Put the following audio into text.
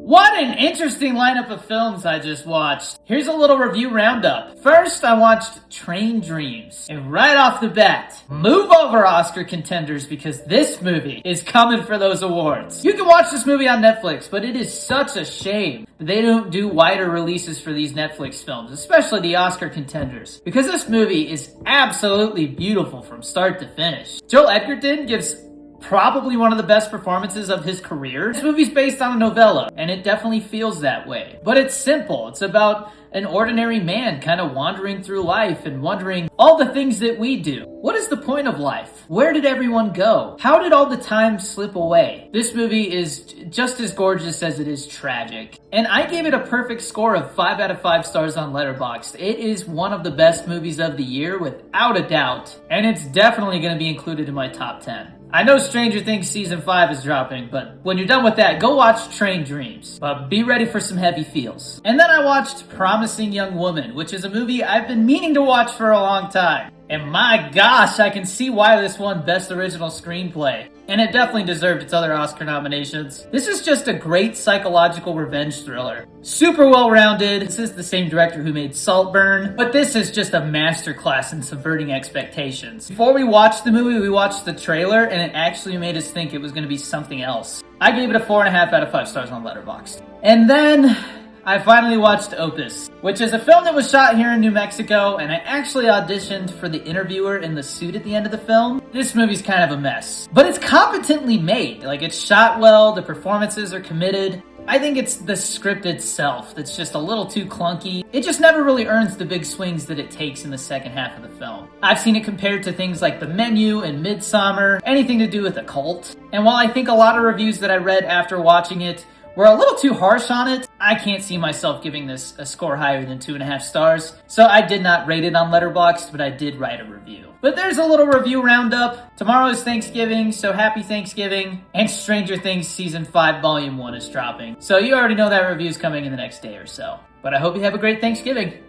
What an interesting lineup of films I just watched. Here's a little review roundup. First, I watched Train Dreams. And right off the bat, move over Oscar contenders because this movie is coming for those awards. You can watch this movie on Netflix, but it is such a shame that they don't do wider releases for these Netflix films, especially the Oscar contenders, because this movie is absolutely beautiful from start to finish. Joel Edgerton gives probably one of the best performances of his career. This movie's based on a novella, and it definitely feels that way. But it's simple. It's about an ordinary man kind of wandering through life and wondering all the things that we do. What is the point of life? Where did everyone go? How did all the time slip away? This movie is just as gorgeous as it is tragic. And I gave it a perfect score of 5 out of 5 stars on Letterboxd. It is one of the best movies of the year without a doubt. And it's definitely going to be included in my top 10. I know Stranger Things Season 5 is dropping, but when you're done with that, go watch Train Dreams. But be ready for some heavy feels. And then I watched Promising Young Woman, which is a movie I've been meaning to watch for a long time. And my gosh, I can see why this won Best Original Screenplay. And it definitely deserved its other Oscar nominations. This is just a great psychological revenge thriller. Super well-rounded. This is the same director who made Saltburn, but this is just a masterclass in subverting expectations. Before we watched the movie, we watched the trailer, and it actually made us think it was going to be something else. I gave it a 4.5 out of 5 stars on Letterboxd. And then I finally watched Opus, which is a film that was shot here in New Mexico, and I actually auditioned for the interviewer in the suit at the end of the film. This movie's kind of a mess, but it's competently made. Like, it's shot well, the performances are committed. I think it's the script itself that's just a little too clunky. It just never really earns the big swings that it takes in the second half of the film. I've seen it compared to things like The Menu and Midsommar, anything to do with a cult. And while I think a lot of reviews that I read after watching it were a little too harsh on it, I can't see myself giving this a score higher than 2.5 stars. So I did not rate it on Letterboxd, but I did write a review. But there's a little review roundup. Tomorrow is Thanksgiving, so happy Thanksgiving. And Stranger Things Season 5 Volume 1 is dropping. So you already know that review's coming in the next day or so. But I hope you have a great Thanksgiving.